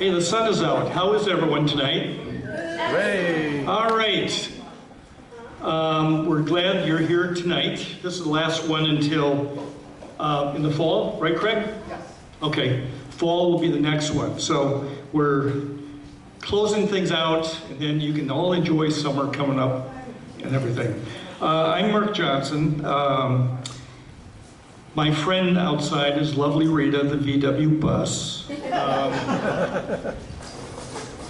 Hey, the sun is out. How is everyone tonight? Hooray! All right. We're glad you're here tonight. This is the last one until in the fall, right, Craig? Yes. Okay. Fall will be the next one. So we're closing things out, and then you can all enjoy summer coming up and everything. I'm Mark Johnson. My friend outside is lovely Rita, the VW bus.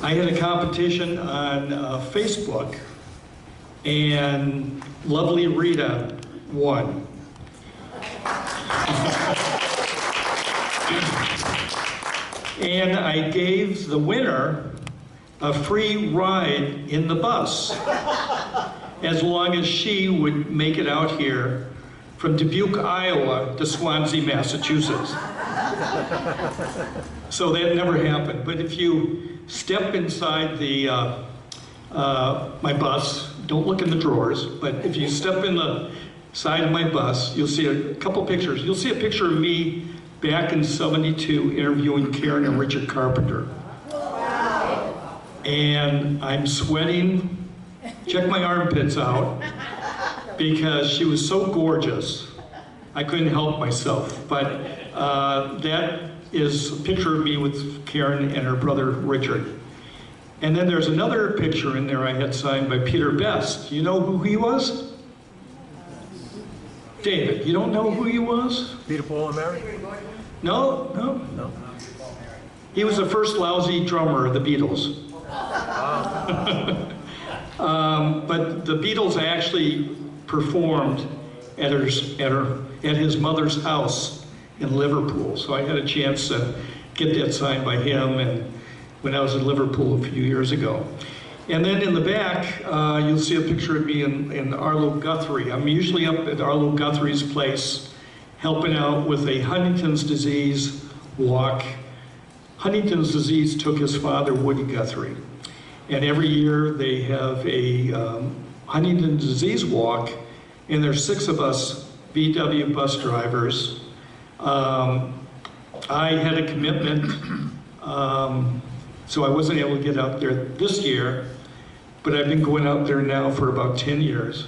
I had a competition on Facebook, and lovely Rita won. And I gave the winner a free ride in the bus, as long as she would make it out here from Dubuque, Iowa to Swansea, Massachusetts. So that never happened. But if you step inside the my bus, don't look in the drawers, but if you step in the side of my bus, you'll see a couple pictures. You'll see a picture of me back in '72 interviewing Karen and Richard Carpenter. Wow. And I'm sweating. Check my armpits out, because she was so gorgeous, I couldn't help myself. But that is a picture of me with Karen and her brother Richard. And then there's another picture in there I had signed by Peter Best. You know who he was? David, you don't know who he was? Peter, Paul, and Mary? No, no. No. He was the first lousy drummer of the Beatles. But the Beatles actually performed at his mother's house in Liverpool. So I had a chance to get that signed by him, and when I was in Liverpool a few years ago. And then in the back, you'll see a picture of me in Arlo Guthrie. I'm usually up at Arlo Guthrie's place helping out with a Huntington's disease walk. Huntington's disease took his father, Woody Guthrie. And every year they have a Huntington's disease walk, and there's 6 of us VW bus drivers. I had a commitment, so I wasn't able to get out there this year, but I've been going out there now for about 10 years.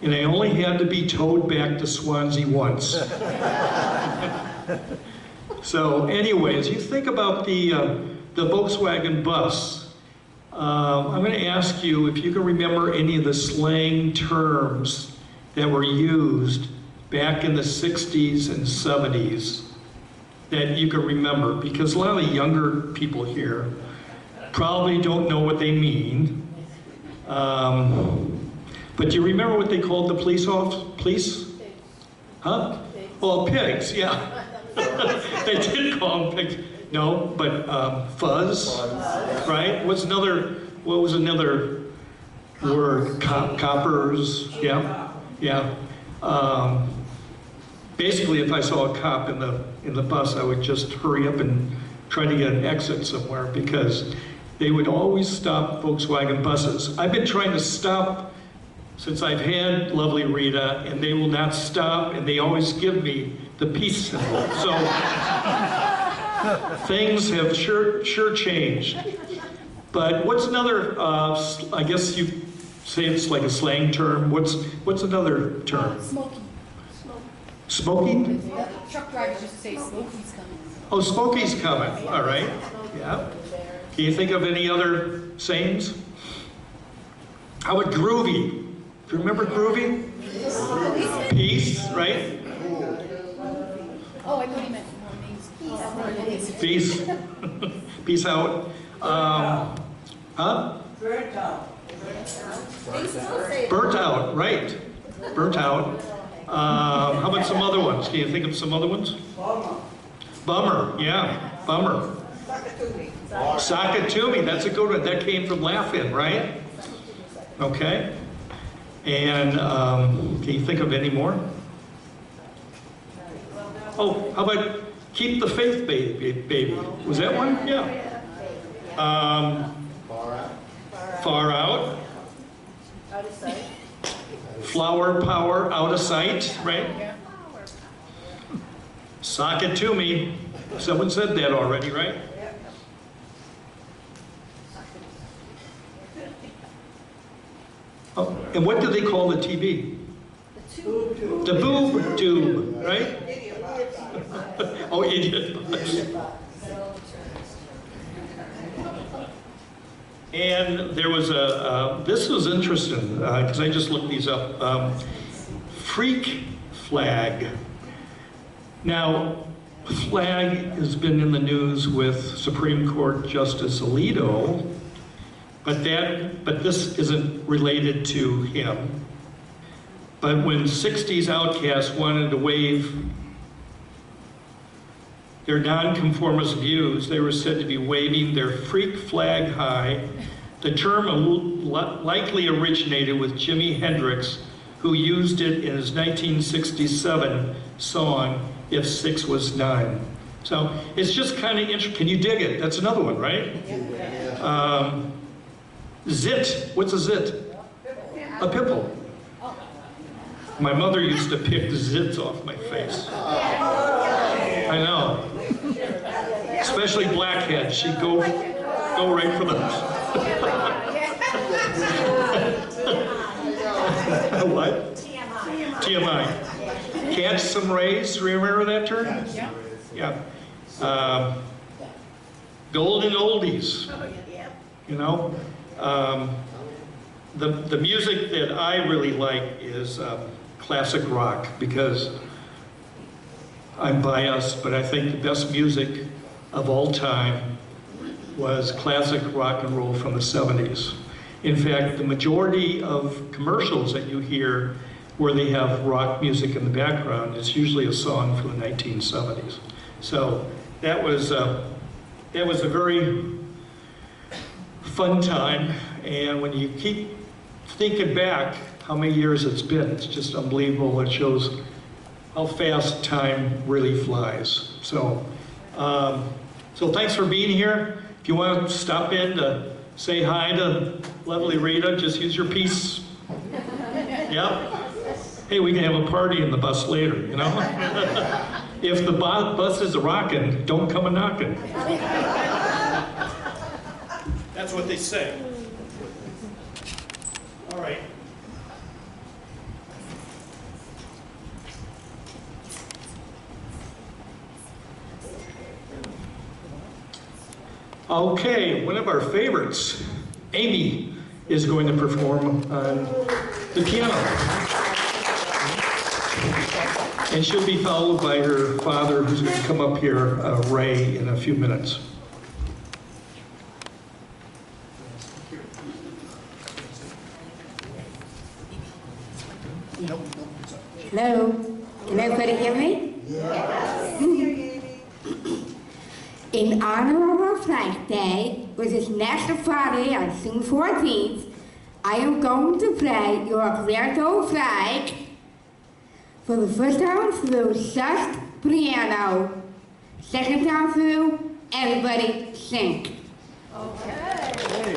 And I only had to be towed back to Swansea once. So anyways, you think about the Volkswagen bus. I'm going to ask you if you can remember any of the slang terms that were used back in the 60s and 70s that you can remember, because a lot of the younger people here probably don't know what they mean. But do you remember what they called the police? Huh? Well, pigs, yeah. They did call them pigs. No, but fuzz, right? What was another word? Coppers, yeah, yeah. Basically, if I saw a cop in the bus, I would just hurry up and try to get an exit somewhere, because they would always stop Volkswagen buses. I've been trying to stop since I've had lovely Rita, and they will not stop, and they always give me the peace symbol. So things have sure changed. But what's another, I guess you say it's like a slang term. What's another term? Smoking. Smoking? Truck drivers used to say Smokey's coming. Oh, Smokey's coming, all right, yeah. Can you think of any other sayings? How about groovy? Do you remember groovy? Peace, right? Oh, I thought he meant more names. Peace. Peace out. Huh? Burnt out. Burnt out, right. Burnt out. How about some other ones? Can you think of some other ones? Bummer. Bummer, yeah, bummer. Sakatumi. Sakatumi, that's a good one. That came from Laugh-In, right? Okay. And can you think of any more? Oh, how about keep the faith, baby? Was that one? Yeah. Far out. Out of sight. Flower power, out of sight, right? Sock it to me. Someone said that already, right? Oh, and what do they call the TV? The boob tube, right? Oh, idiot. And there was this was interesting, because I just looked these up. Freak flag. Now, flag has been in the news with Supreme Court Justice Alito, but this isn't related to him. But when 60s outcasts wanted to wave their nonconformist views, they were said to be waving their freak flag high. The term likely originated with Jimi Hendrix, who used it in his 1967 song, If 6 Was 9. So it's just kind of interesting. Can you dig it? That's another one, right? Zit. What's a zit? A pimple. My mother used to pick zits off my face. I know. Especially blackheads. She'd go right for them. What? TMI. Catch some rays. Remember that term? Yeah. Golden oldies. You know? The music that I really like is classic rock, because I'm biased, but I think the best music of all time was classic rock and roll from the 70s. In fact, the majority of commercials that you hear where they have rock music in the background, it's usually a song from the 1970s. So that was a very fun time, and when you keep thinking back how many years it's been, it's just unbelievable. It shows how fast time really flies. So, so thanks for being here. If you want to stop in to say hi to lovely Rita, just use your piece. Yep. Hey, we can have a party in the bus later, you know? If the bus is rocking, don't come a knocking. That's what they say. All right. Okay, one of our favorites, Amy, is going to perform on the piano. And she'll be followed by her father, who's going to come up here, Ray, in a few minutes. Hello, can everybody hear me? Yes. In honor of our Flag Day, which is National Friday on June 14th, I am going to play your Roberto flag for the first time through just piano. Second time through, everybody sing. Okay.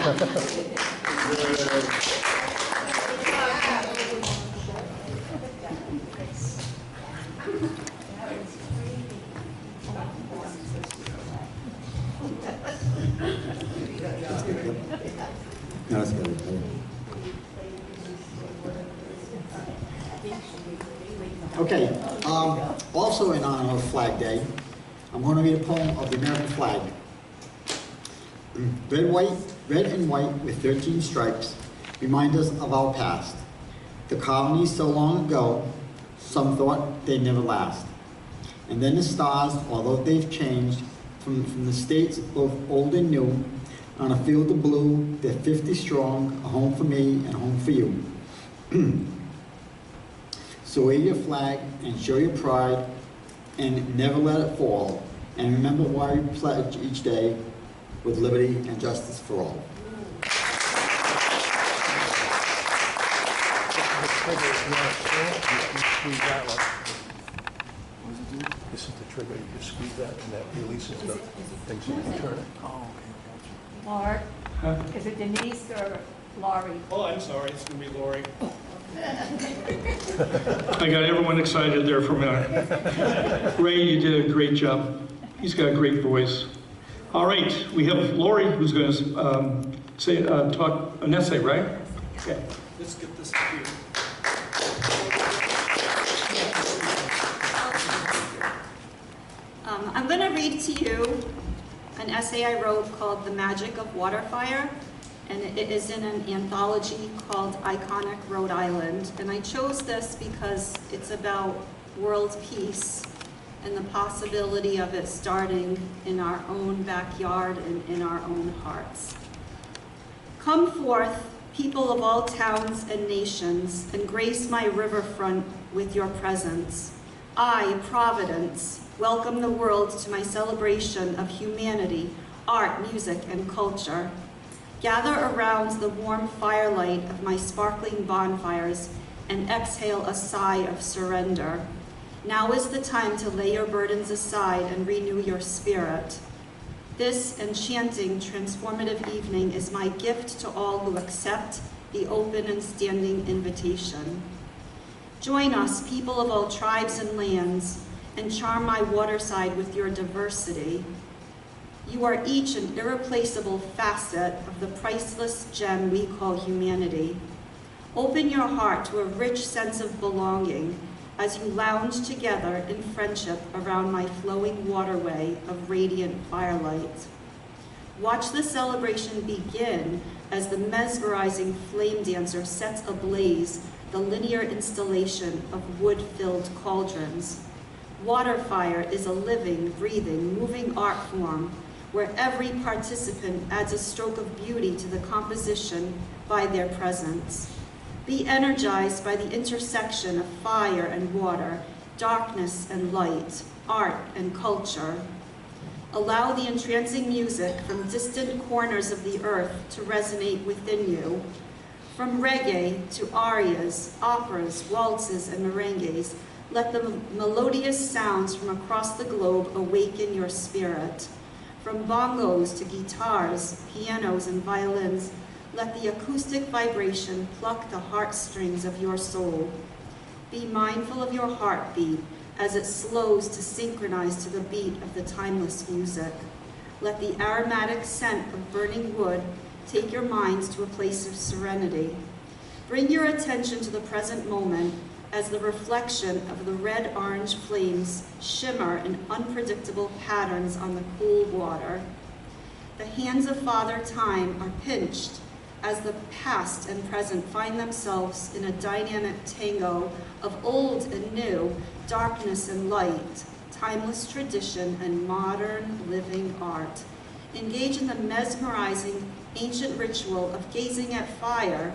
No, that's good. Okay, also in honor of Flag Day, I'm going to read a poem of the American flag. Red and white with 13 stripes remind us of our past. The colonies so long ago, some thought they'd never last. And then the stars, although they've changed from the states both old and new, on a field of blue, they're 50 strong, a home for me and a home for you. So wave your flag and show your pride and never let it fall. And remember why we pledge each day with liberty and justice for all. This is the trigger. You squeeze that, and that releases the thing so you can turn it. Oh, okay. Mark, Huh? is it Denise or Laurie? Oh, I'm sorry, it's gonna be Lori. I got everyone excited there for a minute. Ray, you did a great job. He's got a great voice. All right, we have Lori who's going to talk an essay, right? Okay. Let's get this here. I'm going to read to you an essay I wrote called The Magic of Waterfire, and it is in an anthology called Iconic Rhode Island. And I chose this because it's about world peace and the possibility of it starting in our own backyard and in our own hearts. Come forth, people of all towns and nations, and grace my riverfront with your presence. I, Providence, welcome the world to my celebration of humanity, art, music, and culture. Gather around the warm firelight of my sparkling bonfires and exhale a sigh of surrender. Now is the time to lay your burdens aside and renew your spirit. This enchanting, transformative evening is my gift to all who accept the open and standing invitation. Join us, people of all tribes and lands, and charm my waterside with your diversity. You are each an irreplaceable facet of the priceless gem we call humanity. Open your heart to a rich sense of belonging as you lounge together in friendship around my flowing waterway of radiant firelight. Watch the celebration begin as the mesmerizing flame dancer sets ablaze the linear installation of wood-filled cauldrons. Waterfire is a living, breathing, moving art form where every participant adds a stroke of beauty to the composition by their presence. Be energized by the intersection of fire and water, darkness and light, art and culture. Allow the entrancing music from distant corners of the earth to resonate within you. From reggae to arias, operas, waltzes, and merengues, let the melodious sounds from across the globe awaken your spirit. From bongos to guitars, pianos, and violins, let the acoustic vibration pluck the heartstrings of your soul. Be mindful of your heartbeat as it slows to synchronize to the beat of the timeless music. Let the aromatic scent of burning wood take your minds to a place of serenity. Bring your attention to the present moment as the reflection of the red-orange flames shimmer in unpredictable patterns on the cool water. The hands of Father Time are pinched as the past and present find themselves in a dynamic tango of old and new, darkness and light, timeless tradition and modern living art. Engage in the mesmerizing ancient ritual of gazing at fire,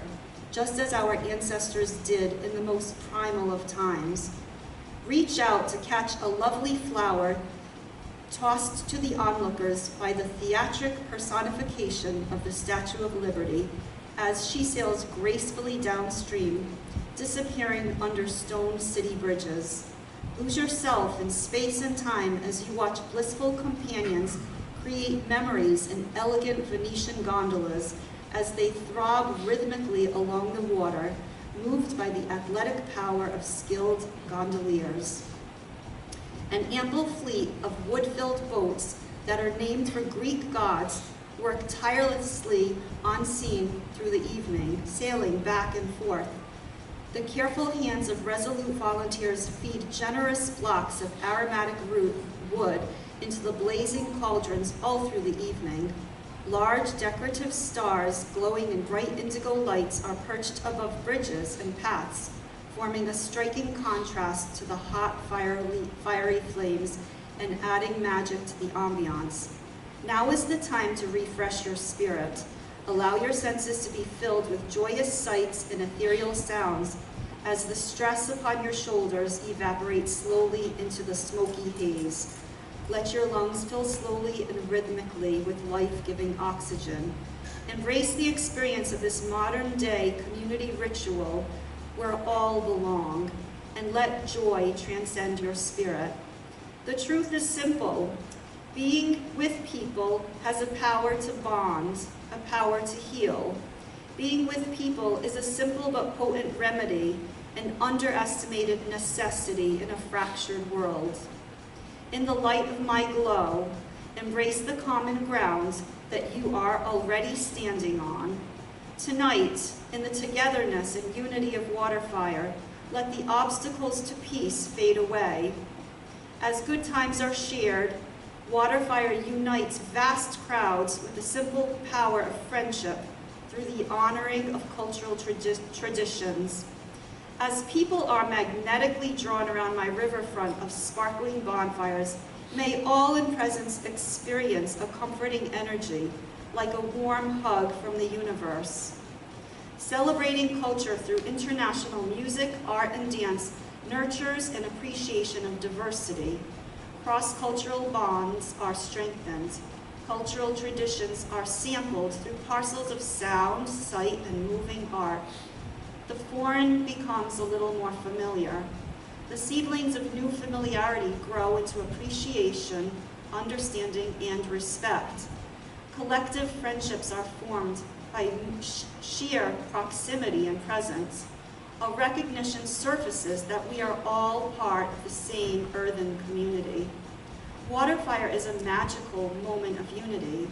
just as our ancestors did in the most primal of times. Reach out to catch a lovely flower tossed to the onlookers by the theatric personification of the Statue of Liberty as she sails gracefully downstream, disappearing under stone city bridges. Lose yourself in space and time as you watch blissful companions create memories in elegant Venetian gondolas as they throb rhythmically along the water, moved by the athletic power of skilled gondoliers. An ample fleet of wood-filled boats that are named for Greek gods work tirelessly on scene through the evening, sailing back and forth. The careful hands of resolute volunteers feed generous flocks of aromatic wood into the blazing cauldrons all through the evening. Large decorative stars glowing in bright indigo lights are perched above bridges and paths, forming a striking contrast to the hot, fiery flames and adding magic to the ambiance. Now is the time to refresh your spirit. Allow your senses to be filled with joyous sights and ethereal sounds as the stress upon your shoulders evaporates slowly into the smoky haze. Let your lungs fill slowly and rhythmically with life-giving oxygen. Embrace the experience of this modern-day community ritual where all belong, and let joy transcend your spirit. The truth is simple. Being with people has a power to bond, a power to heal. Being with people is a simple but potent remedy, an underestimated necessity in a fractured world. In the light of my glow, embrace the common ground that you are already standing on. Tonight, in the togetherness and unity of Waterfire, let the obstacles to peace fade away. As good times are shared, Waterfire unites vast crowds with the simple power of friendship through the honoring of cultural traditions. As people are magnetically drawn around my riverfront of sparkling bonfires, may all in presence experience a comforting energy, like a warm hug from the universe. Celebrating culture through international music, art, and dance nurtures an appreciation of diversity. Cross-cultural bonds are strengthened. Cultural traditions are sampled through parcels of sound, sight, and moving art. The foreign becomes a little more familiar. The seedlings of new familiarity grow into appreciation, understanding, and respect. Collective friendships are formed by sheer proximity and presence. A recognition surfaces that we are all part of the same earthen community. Waterfire is a magical moment of unity.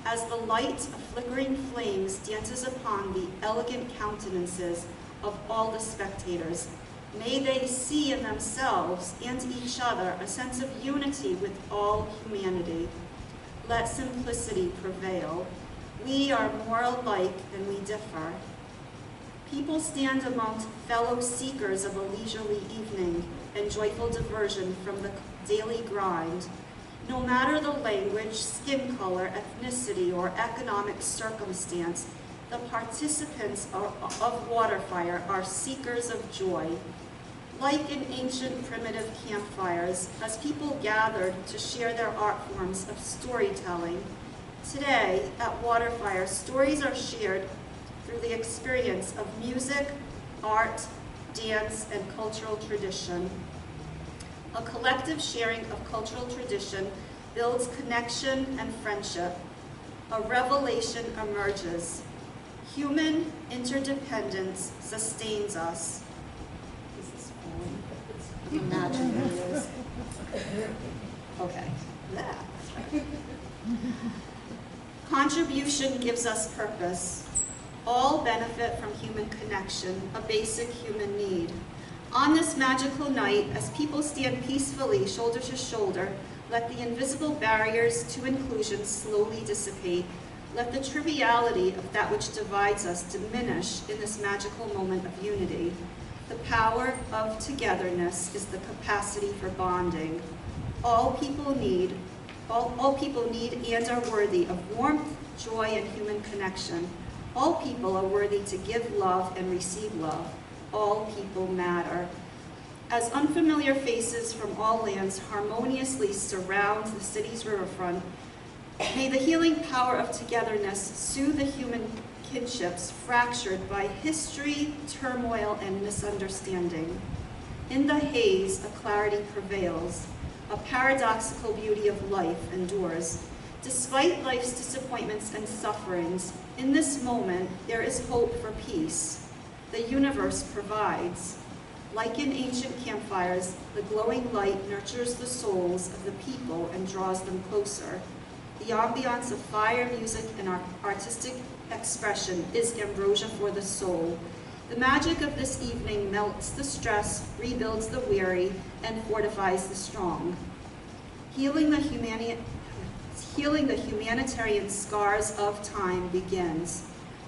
As the light of flickering flames dances upon the elegant countenances of all the spectators, may they see in themselves and each other a sense of unity with all humanity. Let simplicity prevail. We are more alike than we differ. People stand amongst fellow seekers of a leisurely evening and joyful diversion from the daily grind. No matter the language, skin color, ethnicity, or economic circumstance, the participants of Waterfire are seekers of joy. Like in ancient primitive campfires, as people gathered to share their art forms of storytelling, today at Waterfire, stories are shared through the experience of music, art, dance, and cultural tradition. A collective sharing of cultural tradition builds connection and friendship. A revelation emerges. Human interdependence sustains us. This is falling. Imagine it is. Okay. That. Contribution gives us purpose. All benefit from human connection, a basic human need. On this magical night, as people stand peacefully, shoulder to shoulder, let the invisible barriers to inclusion slowly dissipate. Let the triviality of that which divides us diminish in this magical moment of unity. The power of togetherness is the capacity for bonding. All people need and are worthy of warmth, joy, and human connection. All people are worthy to give love and receive love. All people matter. As unfamiliar faces from all lands harmoniously surround the city's riverfront, may the healing power of togetherness soothe the human kinships fractured by history, turmoil, and misunderstanding. In the haze, a clarity prevails. A paradoxical beauty of life endures. Despite life's disappointments and sufferings, in this moment there is hope for peace. The universe provides. Like in ancient campfires, the glowing light nurtures the souls of the people and draws them closer. The ambiance of fire, music, and artistic expression is ambrosia for the soul. The magic of this evening melts the stress, rebuilds the weary, and fortifies the strong. Healing the humanitarian scars of time begins.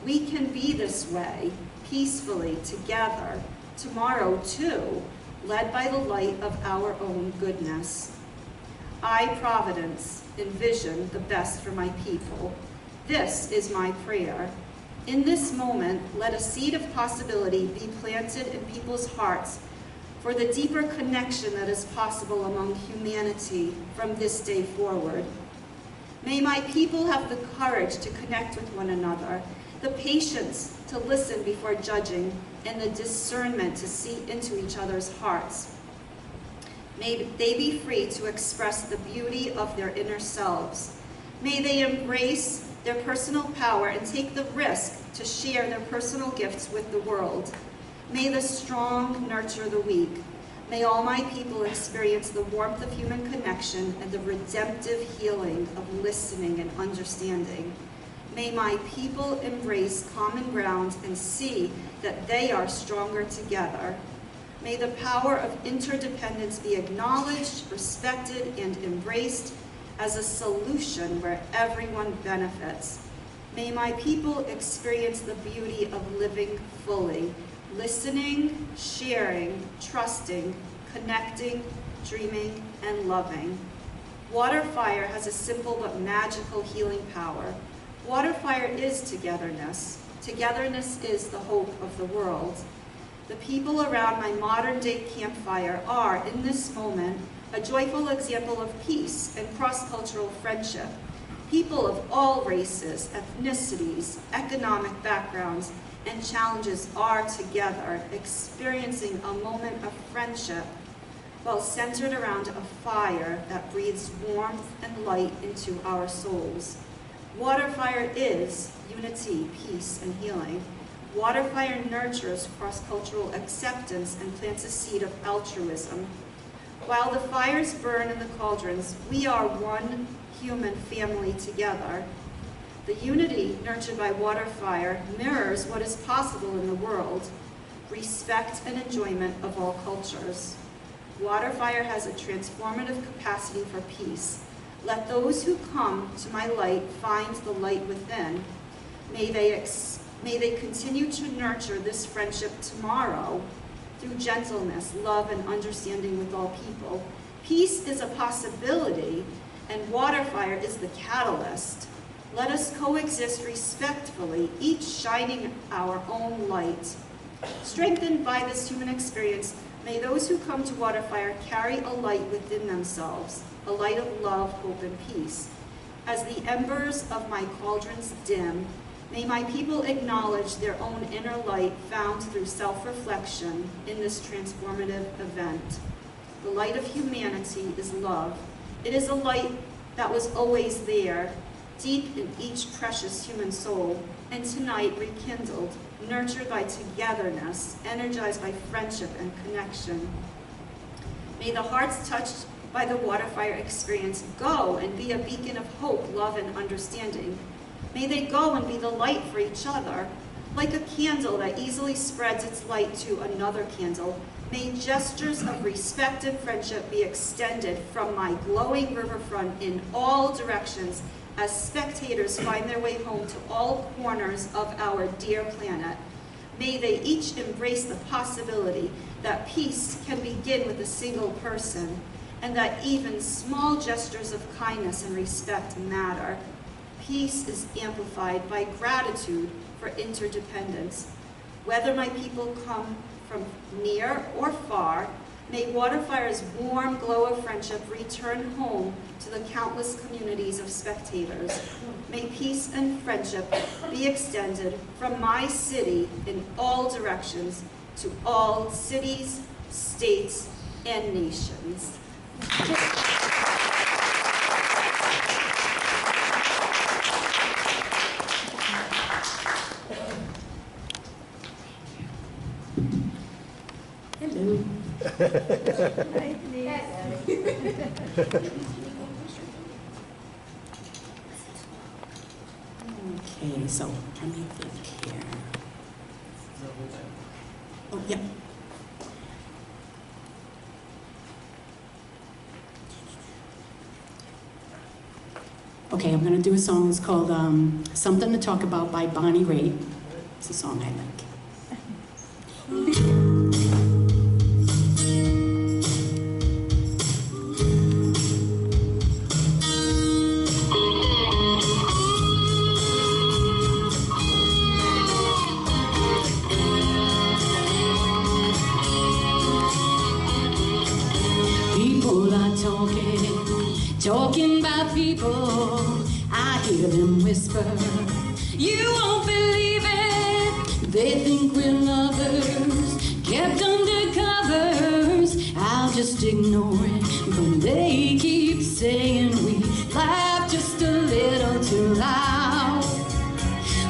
We can be this way, peacefully, together, tomorrow too, led by the light of our own goodness. I, Providence, envision the best for my people. This is my prayer. In this moment, let a seed of possibility be planted in people's hearts for the deeper connection that is possible among humanity from this day forward. May my people have the courage to connect with one another, the patience to listen before judging, and the discernment to see into each other's hearts. May they be free to express the beauty of their inner selves. May they embrace their personal power and take the risk to share their personal gifts with the world. May the strong nurture the weak. May all my people experience the warmth of human connection and the redemptive healing of listening and understanding. May my people embrace common ground and see that they are stronger together. May the power of interdependence be acknowledged, respected, and embraced as a solution where everyone benefits. May my people experience the beauty of living fully, listening, sharing, trusting, connecting, dreaming, and loving. Water fire has a simple but magical healing power. Water fire is togetherness. Togetherness is the hope of the world. The people around my modern-day campfire are, in this moment, a joyful example of peace and cross-cultural friendship. People of all races, ethnicities, economic backgrounds, and challenges are together, experiencing a moment of friendship while centered around a fire that breathes warmth and light into our souls. Water fire is unity, peace, and healing. Water fire nurtures cross-cultural acceptance and plants a seed of altruism. While the fires burn in the cauldrons, we are one human family together. The unity nurtured by water fire mirrors what is possible in the world, respect and enjoyment of all cultures. Water fire has a transformative capacity for peace. Let those who come to my light find the light within. May they continue to nurture this friendship tomorrow through gentleness, love, and understanding with all people. Peace is a possibility, and water fire is the catalyst. Let us coexist respectfully, each shining our own light. Strengthened by this human experience, may those who come to water fire carry a light within themselves, a light of love, hope, and peace. As the embers of my cauldrons dim, may my people acknowledge their own inner light found through self-reflection in this transformative event. The light of humanity is love. It is a light that was always there, deep in each precious human soul, and tonight rekindled, nurtured by togetherness, energized by friendship and connection. May the hearts touched by the water fire experience go and be a beacon of hope, love, and understanding. May they go and be the light for each other. Like a candle that easily spreads its light to another candle, may gestures of respect and friendship be extended from my glowing riverfront in all directions as spectators find their way home to all corners of our dear planet. May they each embrace the possibility that peace can begin with a single person, and that even small gestures of kindness and respect matter. Peace is amplified by gratitude for interdependence. Whether my people come from near or far, may water fire's warm glow of friendship return home to the countless communities of spectators. May peace and friendship be extended from my city in all directions to all cities, states, and nations. Okay, so let me think here. Oh, yeah. Okay, I'm gonna do a song that's called Something to Talk About by Bonnie Raitt. It's a song I like. People are talking about people. I hear them whisper, you won't believe it. They think we're lovers, kept under covers. I'll just ignore it, but they keep saying we laugh just a little too loud.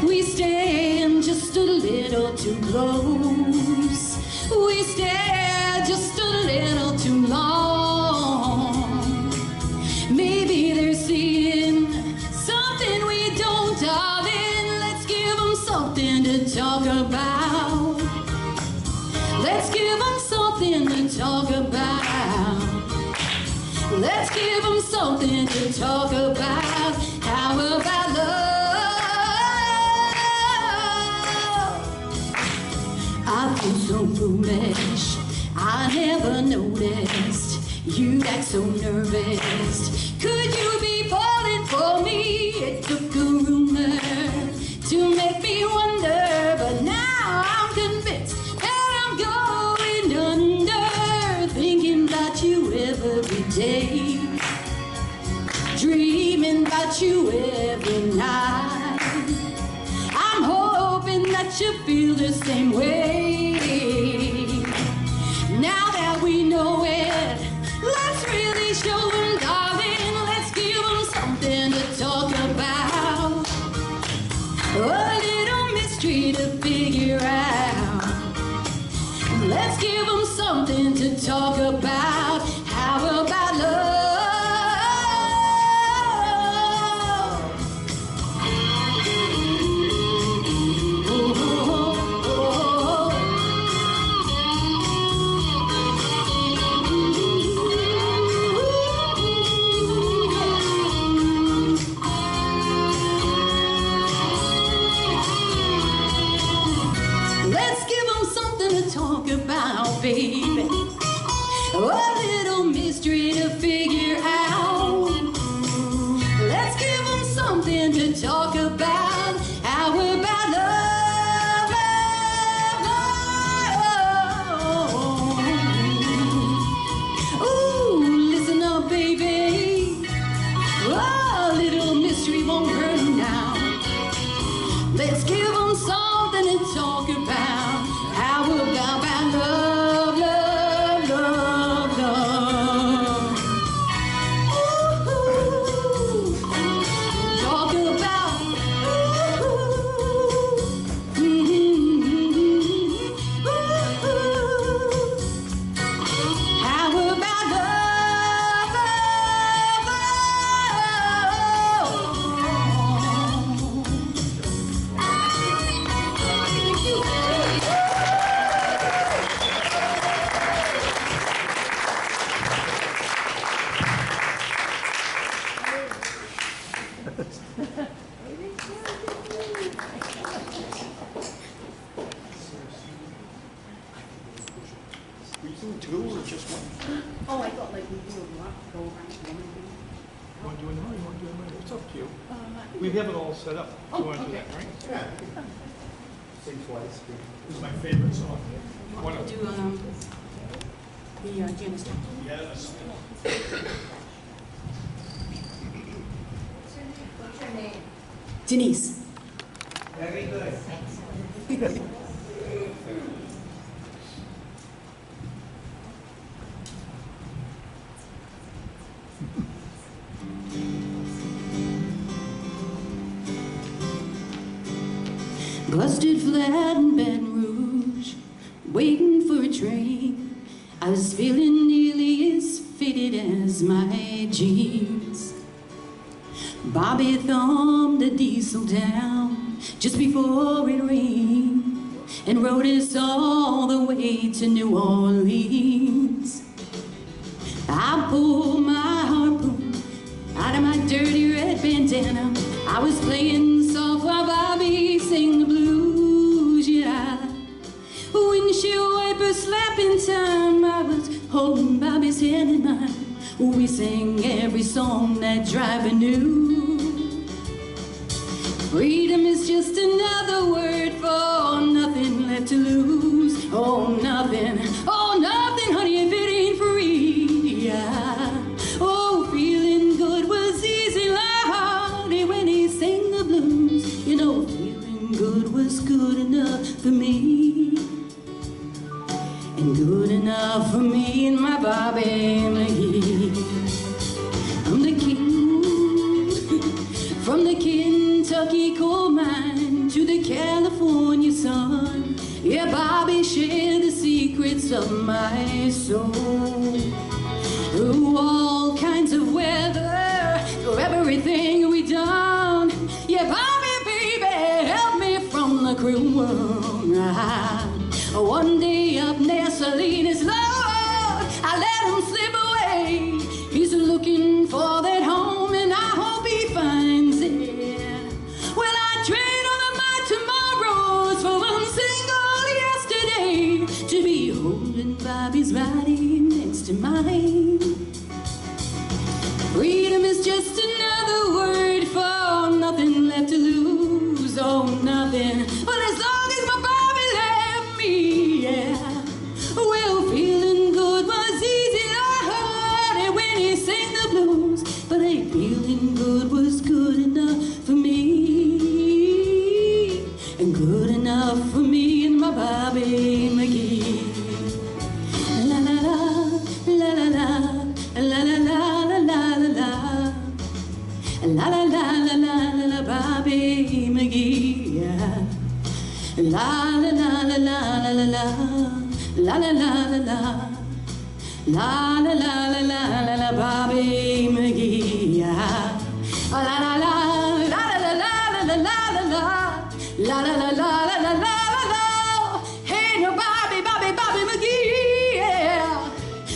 We stand just a little too close. We stare just a little too long. Maybe they're seeing something we don't, darling. Let's give them something to talk about. Let's give them something to talk about. Let's give them something to talk about. How about love? I feel so foolish, I never noticed you'd act so nervous. Could you be falling for me? It took a rumor to make me wonder, but now I'm convinced that I'm going under, thinking about you every day, dreaming about you every night. I'm hoping that you feel the same way. Now that we know it, let's really show them, darling. Let's give them something to talk about. A little mystery to figure out. Let's give them something to talk about. How about love? Talk about, baby, a little mystery to figure out. Let's give them something to talk about. How about love? Ooh, listen up, baby. Oh, a little mystery won't hurt now. Let's give them something to talk about. How about love, love, love, love? Ooh, talk about, ooh, ooh, how about love, Two or just one? Oh, I thought like we do a lot, go around. You want to do it now or you want to do it later? It's up to you. I think We have it all set up. Oh, You want to do okay. that, right? Yeah. Sing twice. This is my favorite song. One of Do the Janice Joplin. Yes. What's your name? Denise. Very good. Busted flat in Baton Rouge, waiting for a train. I was feeling nearly as faded as my jeans. Bobby thumbed the diesel down just before it rained and rode us all the way to New Orleans. I pulled my harpoon out of my dirty red bandana. I was playing soft while Bobby sang the blues, yeah. Windshield wiper slapping time, I was holding Bobby's hand in mine. We sang every song that driver knew. Freedom is just another word for nothing left to lose. Oh, nothing, honey, if it ain't free. Yeah. Oh, feeling good was easy, Lordy, when he sang the blues. You know, feeling good was good enough for me. And good enough for me and my Bobby McGee. I'm the king, from the Kentucky coal mine to the California sun. Yeah, Bobby shared the secrets of my soul. Through all kinds of weather, through everything we done. Yeah, Bobby, baby, help me from the cruel world. One day up near Salinas, Lord, I let him slip away. He's looking for that home, and I hope he finds it. Well, I trade all of my tomorrows for one single yesterday, to be holding Bobby's body next to mine. Freedom is just another word for nothing left to lose. Oh, nothing. Well, as long as my Bobby left me, yeah. Well, feeling good was easy, Lord, when he sang the blues. But ain't feeling good was good enough for me. And good enough for me and my Bobby McGee. La la la, la la la, la la la, la la la la. La la la la la la, Bobby McGee, yeah. La la la la la la la, la la la la la. La la la la la la, Bobby McGee, yeah. La la la la la la la la la la, la la la la la la la. Hey, no, Bobby, Bobby, Bobby McGee, yeah.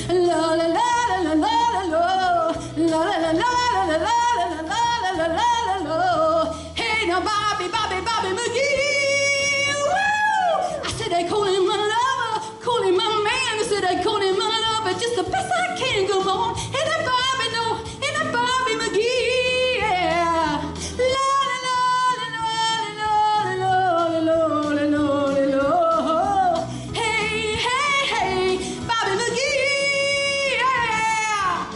La la la la la la la, la la la la la la la la la la. Hey, no, Bobby, Bobby, Bobby McGee. Woo! I said they call him my lover, call him my man. I said they call him my lover, just the best I can go on. And that Bobby, no, and that Bobby McGee, yeah. La la la la la la la la la la. Hey, hey, hey, Bobby McGee, yeah.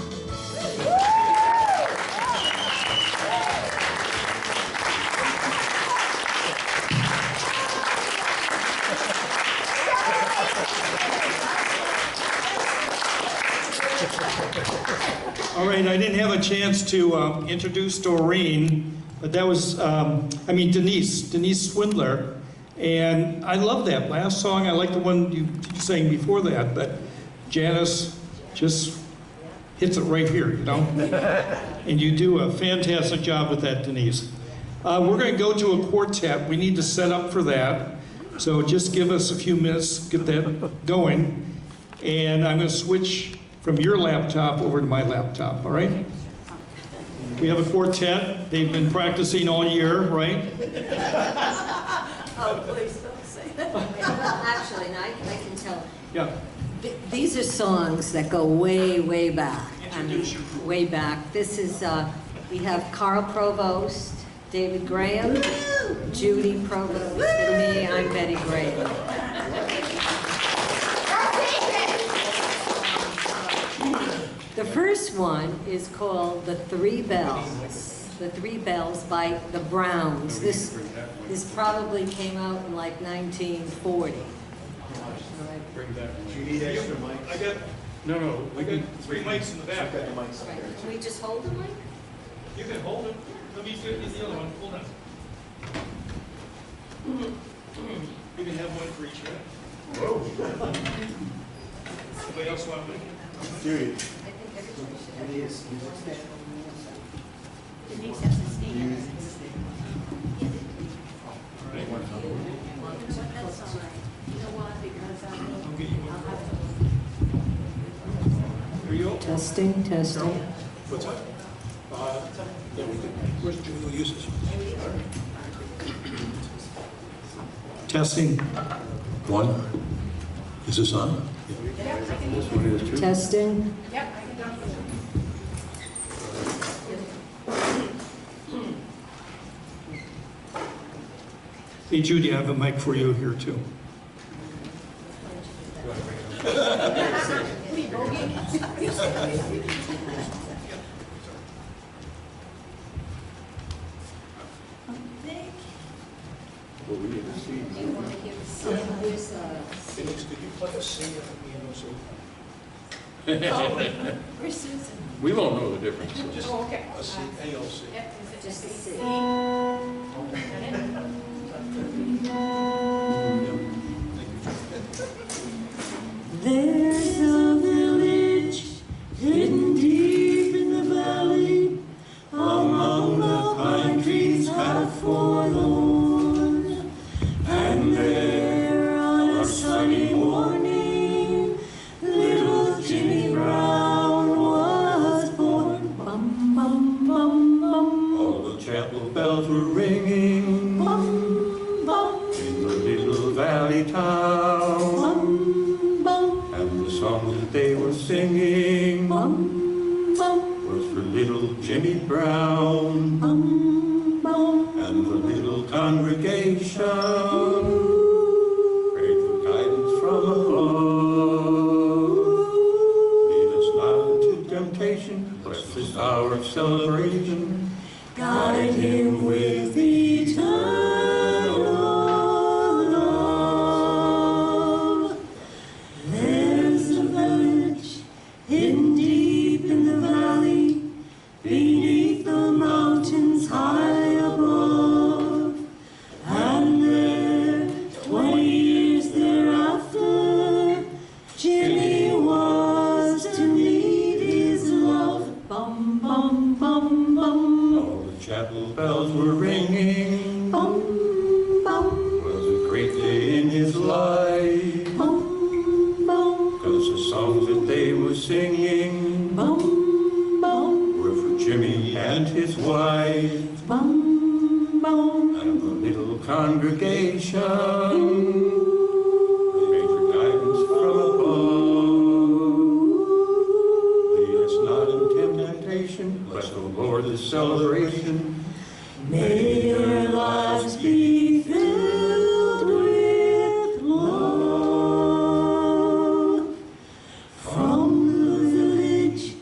All right, I didn't have a chance to introduce Doreen, but that was, Denise Swindler. And I love that last song. I like the one you sang before that, but Janice just hits it right here, you know? And you do a fantastic job with that, Denise. We're going to go to a quartet. We need to set up for that. So just give us a few minutes, get that going. And I'm going to switch from your laptop over to my laptop, all right? We have a quartet. They've been practicing all year, right? Oh, please don't say that. Actually, I can tell. Yeah. These are songs that go way, way back. Introduce your way back. This is, we have Carl Provost, David Graham, Judy Provost, and me, I'm Betty Graham. The first one is called The Three Bells. The Three Bells by the Browns. This probably came out in like 1940. Bring that. Do you need extra mics? I got three mics in the back. Can we just hold the mic? You can hold it. Let me get the other one. Hold on. You can have one for each, right? Whoa. Anybody else want to? Judy. Denise has to stand. That's all right. You know why? Because I'll have to. Are you? Testing, testing. What's that? Yeah, we did. Where's Julie uses? Testing. One. Is this on? This one is two. Testing. Yep, I can go. Hey, Judy, I have a mic for you here, too. Well, we need to see. Phoenix, could you play a singer for me and also? Where's Susan? We won't know the difference. Just Oh, okay. a C, ALC. Yep, is it Just a C. There's a village hidden deep in the valley, among the pine trees half forlorn. And there on a sunny morning, little Jimmy Brown was born. Bum, bum, bum, bum. All the chapel bells were ringing Bum, bum, in the little valley town. bum, bum, And the songs that they were singing bum, bum, was for little Jimmy Brown bum, bum. and the little congregation. Prayed for guidance from above. Lead us not into temptation, bless this hour of celebration. Guide him with eternal love. There's a village hidden deep in the valley, beneath the mountains high above. And there, 20 years thereafter, Jimmy was to meet his love. Bum, bum, bum, bum. All the chapel bells were ringing. Bum, bum, Was a great day in his life. bum, bum, Cause the songs that they were singing bum, bum, were for Jimmy and his wife bum, bum. and the little congregation. Prayed for guidance from above. Lead us not in temptation, bless, O Lord, this celebration. May your lives be filled with love. From the village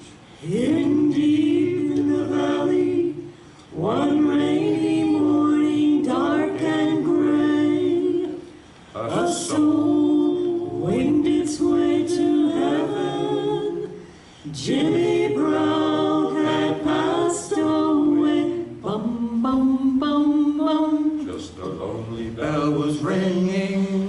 hidden deep in the valley, one rainy morning, dark and gray, a soul winged its way to heaven. Jimmy Brown had passed away. Bum, bum, bum, bum. Just a lonely bell was ringing.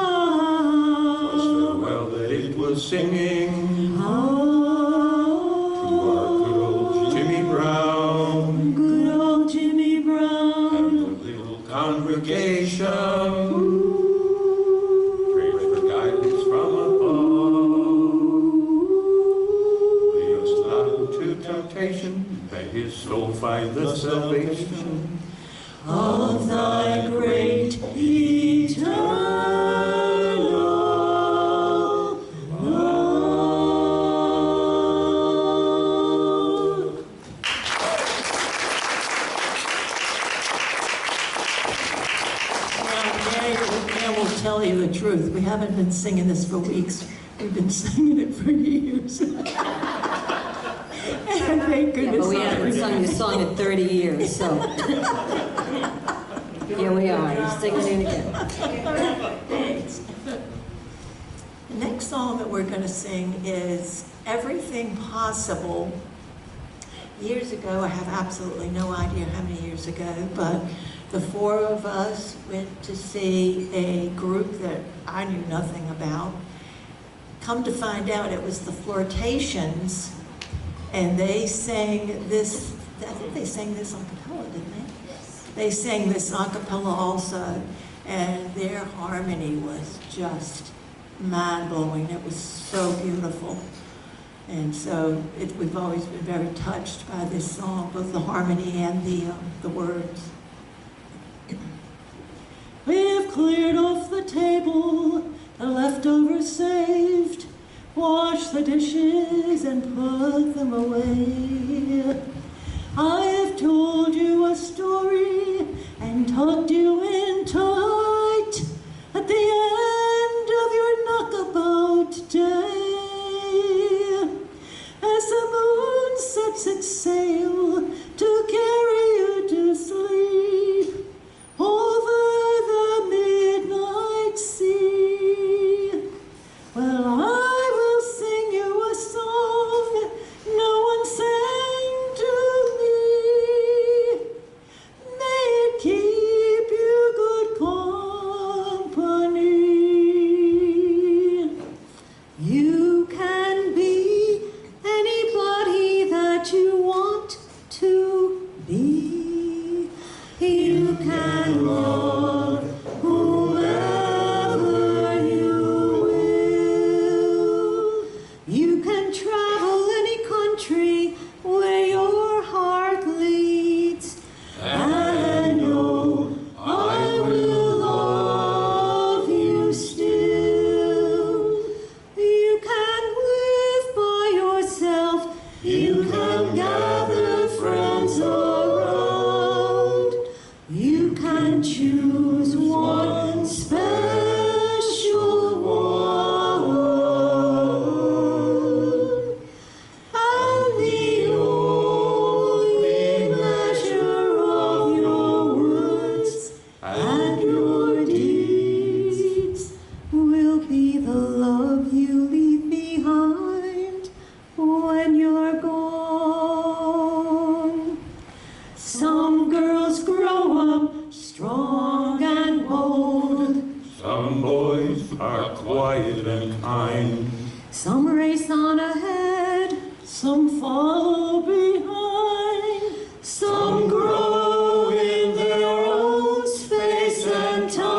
Was the well that it was singing to our good old Jimmy Brown Good old Jimmy and Brown. the little congregation. Prayed for guidance from above. Lead us not into temptation, that his soul find the salvation Of thy great eternal love. Dan will tell you the truth. We haven't been singing this for weeks. We've been singing it for years. And thank Yeah, goodness. but we haven't sung this song in 30 years, so. Here we are, you're singing it again. Thanks. The next song that we're going to sing is Everything Possible. years ago, I have absolutely no idea how many years ago, but the four of us went to see a group that I knew nothing about. Come to find out, it was the Flirtations, and they sang this, I think they sang this a cappella, didn't they? Yes. They sang this a cappella also, and their harmony was just mind-blowing. It was so beautiful. And so we've always been very touched by this song, both the harmony and the words. We've cleared off the table, the leftovers saved, washed the dishes and put them away. I've told you a story and tucked you in tight at the end of your knockabout day. As the moon sets its sail to carry you to sleep over the midnight sea. Well, I will sing you a song no one sang to me. May it keep you good company. You can be anybody that you want to be. You can love whoever you will. You can travel any country where your heart leads. And know I will love you still. You can live by yourself. You can gather friends around. You can choose one special one. And the only measure of your words and your deeds will be the love you leave behind when you're gone. Some girls grow up strong and bold. Some boys are quiet and kind. Some race on ahead. Some follow behind. Some grow in their own space and time.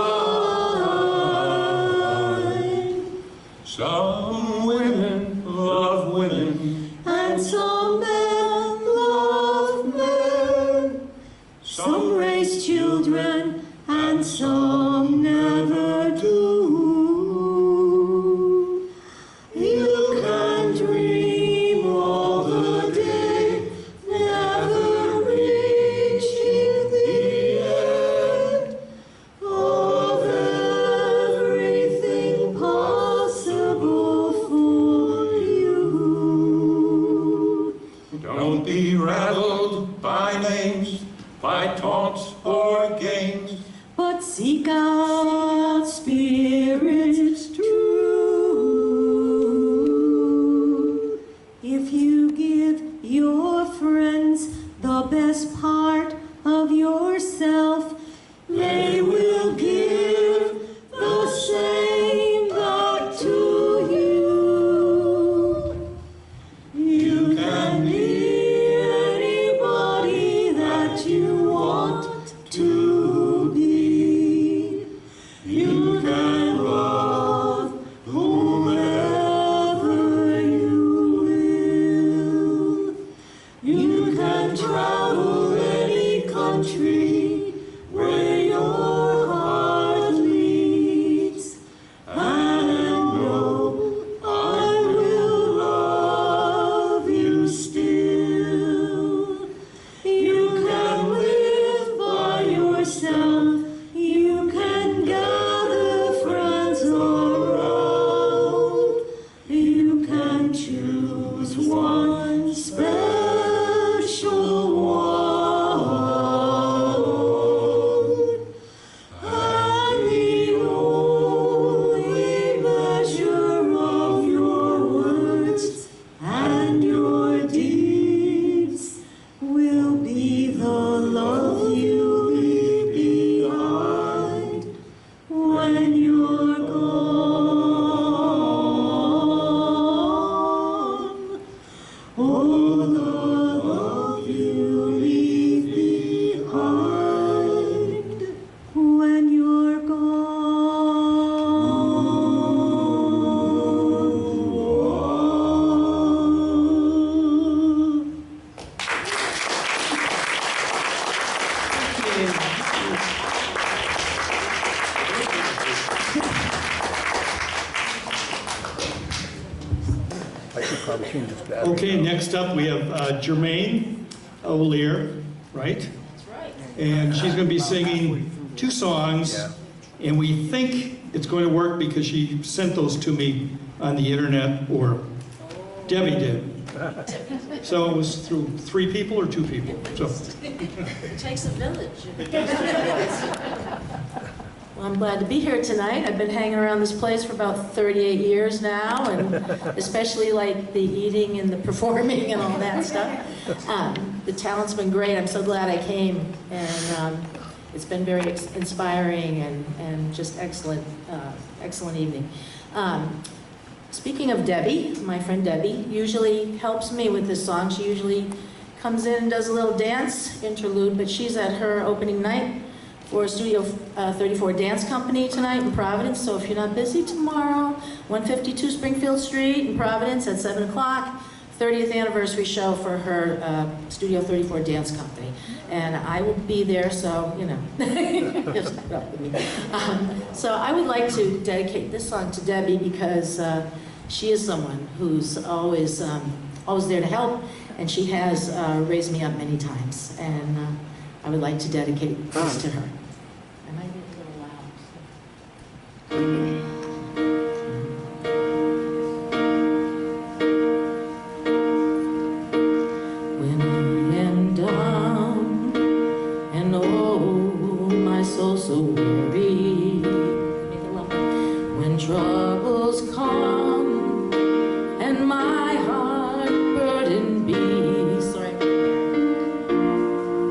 Some women love women. And some men love men. Some raise children and some never do. You can dream all the day, never reaching the end of everything possible for you. Don't be rattled by names, by taunts or games. But seek out spirits true. If you give your friends the best part of yourself, they will give the same back to you. You can be anybody that you want to be. You can run Okay, next up we have Jermaine O'Lear, right? That's right. And she's going to be singing 2 songs, and we think it's going to work because she sent those to me on the internet, or Debbie did. So it was through 3 people or 2 people? So. It takes a village. Well, I'm glad to be here tonight. I've been hanging around this place for about 38 years now, and especially like the eating and the performing and all that stuff. The talent's been great. I'm so glad I came, and it's been very inspiring and just excellent, excellent evening. Speaking of Debbie, my friend Debbie usually helps me with this song. She usually comes in and does a little dance interlude, but she's at her opening night for Studio 34 Dance Company tonight in Providence. So if you're not busy tomorrow, 152 Springfield Street in Providence at 7 o'clock, 30th anniversary show for her Studio 34 Dance Company. And I will be there, so, you know, just put up with me. So I would like to dedicate this song to Debbie because she is someone who's always there to help, and she has raised me up many times. And I would like to dedicate this to her. I might be a little loud. When I am down and oh, my soul so weary, when troubles come and my heart burdened be,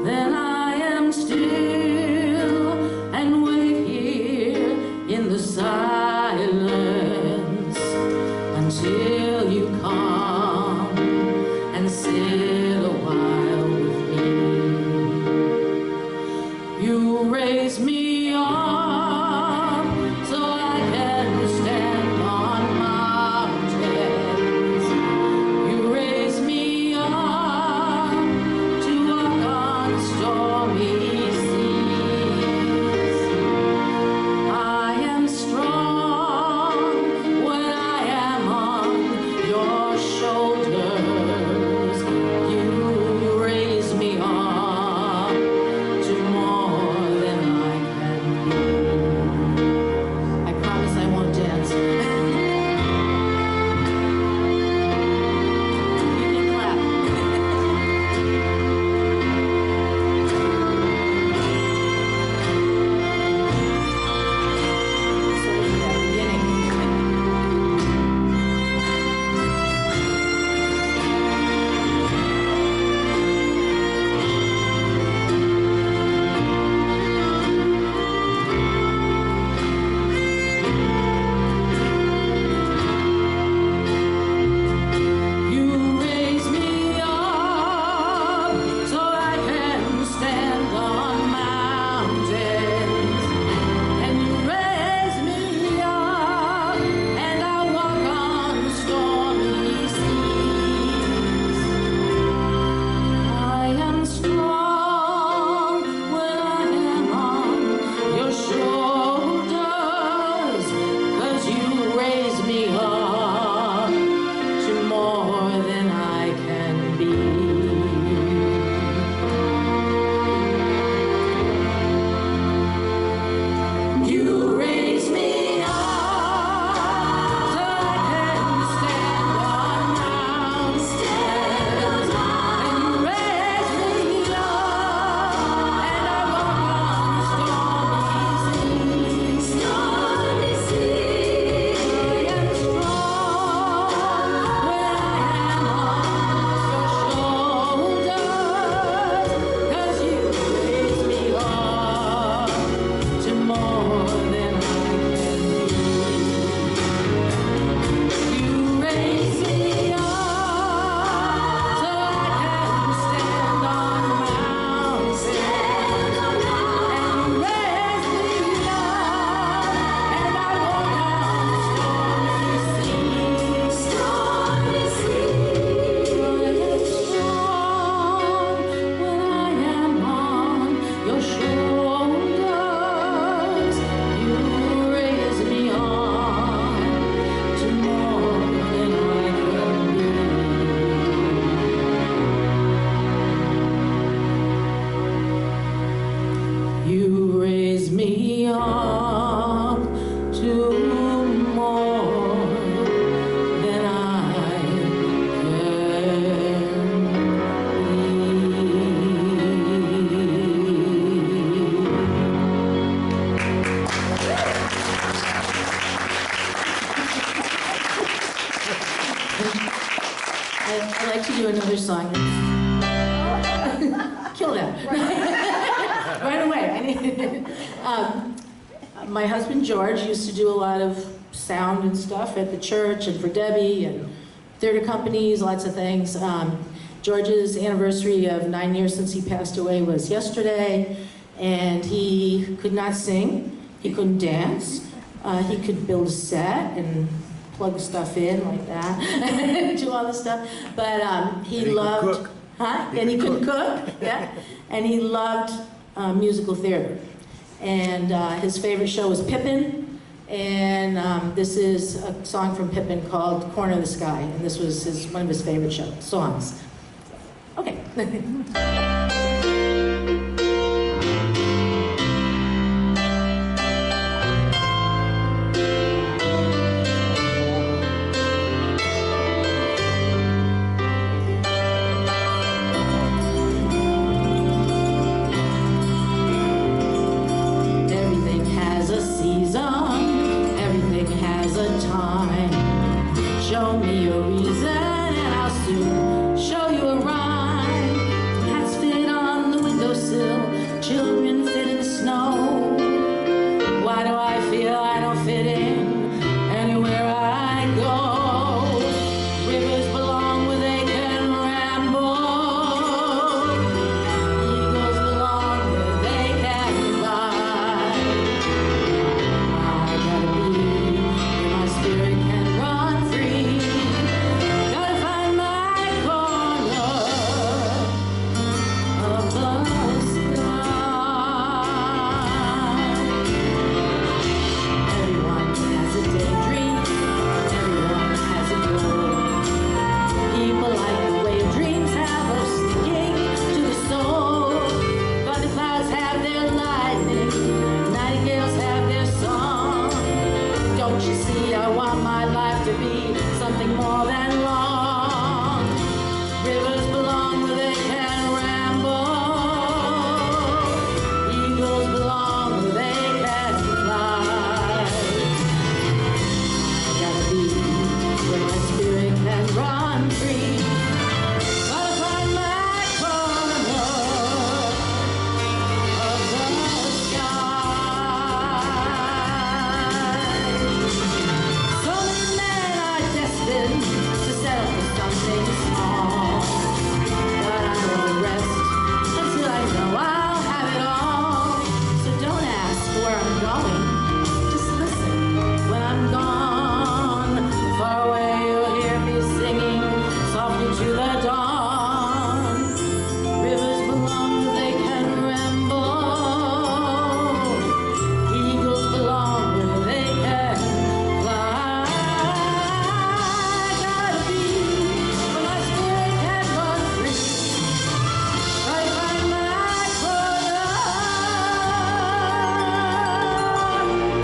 then I am still and wait here in the silence. song. Kill that. Right away. I need my husband George used to do a lot of sound and stuff at the church and for Debbie and theater companies, lots of things. George's anniversary of 9 years since he passed away was yesterday, and he could not sing, he couldn't dance, he could build a set and plug stuff in like that, do all this stuff, but he loved, and he could cook, yeah, and he loved musical theater. And his favorite show was Pippin, and this is a song from Pippin called Corner of the Sky, and this was one of his favorite songs. Okay. Show me a reason and I'll soon show you a rhyme. Cats fit on the windowsill, children fit in the snow. Why do I feel I don't fit in anywhere I go? Rivers belong where they can ramble. Eagles belong where they can fly. I gotta be where my spirit can run free. Gotta find my corner of the sky. Everyone has a daydream, everyone has a goal. People like the way dreams have of sticking to the soul. Butterflies have their lightning, nightingales have their song. Don't you see, I want my life to be something more than long. Rivers belong where they can ramble. Eagles belong where they can fly. I gotta be where my spirit can run free. Gotta find my corner of the sky. So many men are destined to settle for something small, but I know the rest until I know I'll have it all. So don't ask where I'm going, just listen when I'm gone. Far away you'll hear me singing softly to the dawn. Rivers belong where they can ramble. Eagles belong where they can fly. Gotta be where my spirit can run free. Gotta find my corner of the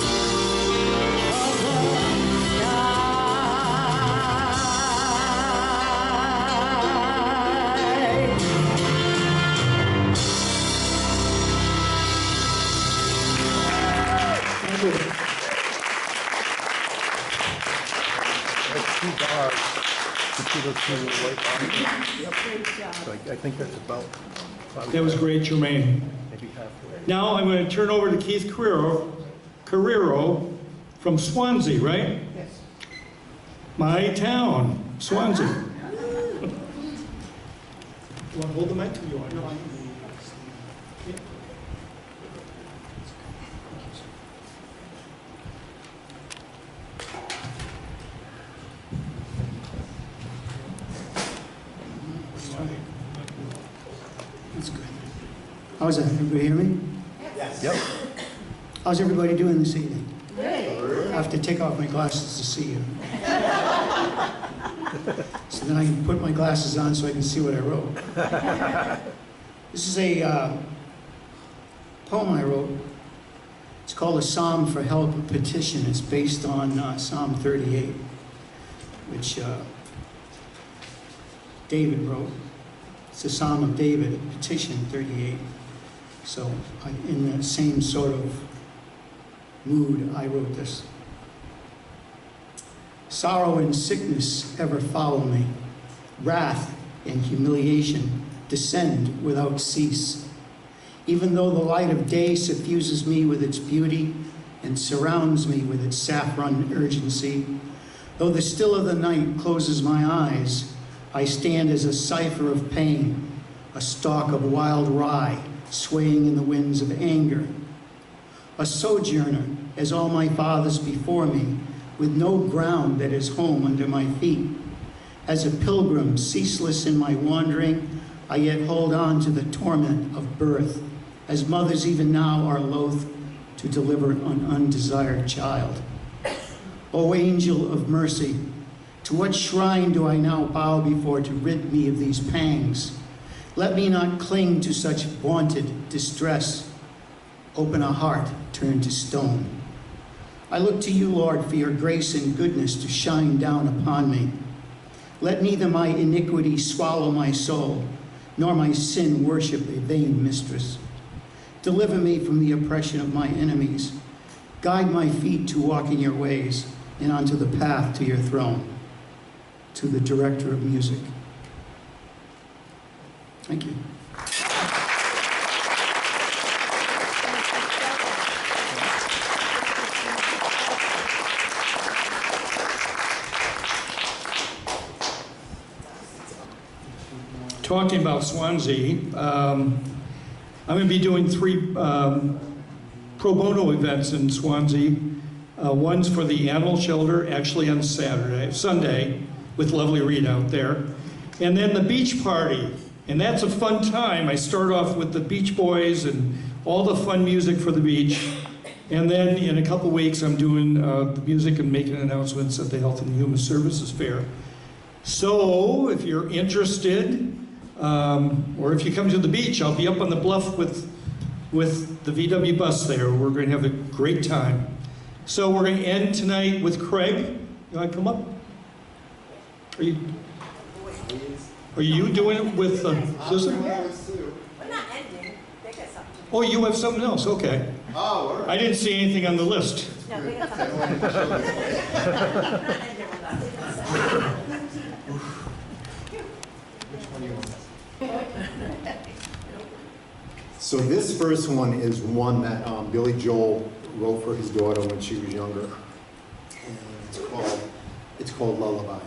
sky. Thank you. That's 2 bars. The 2 white bars. Great job. So I think that's about probably That was great, Jermaine. maybe halfway. Now I'm going to turn over to Keith Carrero from Swansea, right? Yes. My town, Swansea. You want to hold the mic? You want? No, That's good. How's that? Everybody hear me? Yep. How's everybody doing this evening? I have to take off my glasses to see you. So then I can put my glasses on so I can see what I wrote. This is a poem I wrote. It's called A Psalm for Help, a Petition. It's based on Psalm 38, which David wrote. It's a Psalm of David, a petition, 38. So in the same sort of mood, I wrote this. Sorrow and sickness ever follow me. Wrath and humiliation descend without cease. Even though the light of day suffuses me with its beauty and surrounds me with its saffron urgency, though the still of the night closes my eyes, I stand as a cipher of pain, a stalk of wild rye swaying in the winds of anger, a sojourner as all my fathers before me, with no ground that is home under my feet. As a pilgrim, ceaseless in my wandering, I yet hold on to the torment of birth, as mothers even now are loath to deliver an undesired child. O angel of mercy, to what shrine do I now bow before to rid me of these pangs? Let me not cling to such vaunted distress. Open a heart turned to stone. I look to you, Lord, for your grace and goodness to shine down upon me. Let neither my iniquity swallow my soul, nor my sin worship a vain mistress. Deliver me from the oppression of my enemies. Guide my feet to walk in your ways and onto the path to your throne. To the director of music. Thank you. Talking about Swansea, I'm going to be doing 3 pro bono events in Swansea. One's for the animal shelter, actually on Sunday, with lovely Reed out there. And then the beach party, and that's a fun time. I start off with the Beach Boys and all the fun music for the beach. And then in a couple weeks, I'm doing the music and making announcements at the Health and Human Services Fair. So if you're interested, or if you come to the beach, I'll be up on the bluff with the VW bus there. We're going to have a great time. So we're going to end tonight with Craig. You want to come up? Are you doing it with Susan? We're not ending. They got something. Oh, you have something else? Okay. Oh, all right. I didn't see anything on the list. No, they got something. Not ending with us. So this first one is one that Billy Joel wrote for his daughter when she was younger. And it's called Lullaby.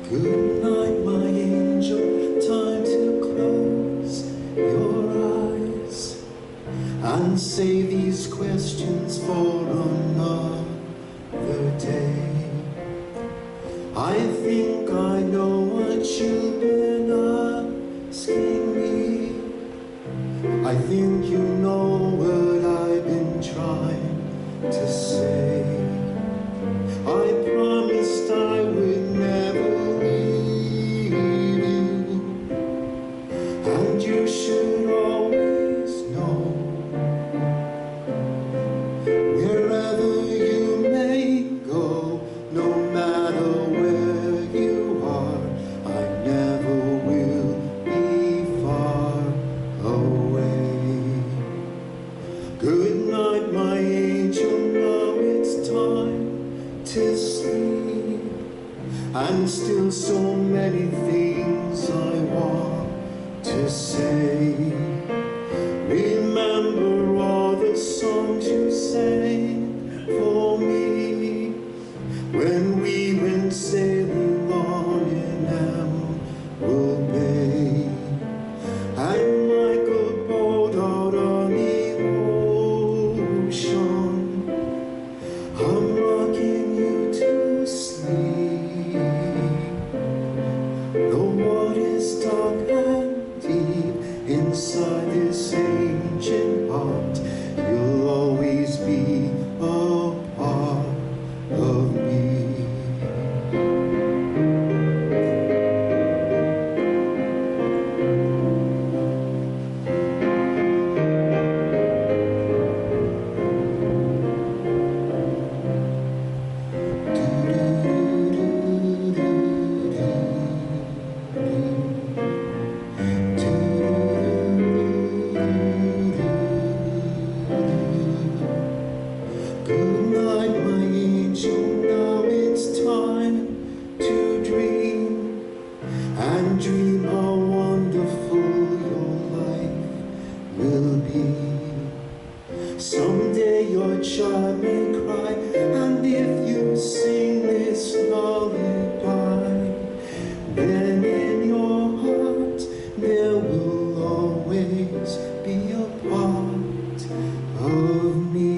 Good night, my angel, time to close your eyes and save these questions for another day. I think I know what you've been asking me. I think you know what I've been trying to say. I promised I would never leave you, and you should always know, wherever you may go, no matter where you are, I never will be far away. Good night, my angel, now it's time to sleep, and still so many things I want to say. Remember all the songs you sang for me when we went sailing on in Emerald Bay. And like a boat out on the ocean, I'm rocking you to sleep. No be. Someday your child may cry, and if you sing this lullaby, then in your heart there will always be a part of me.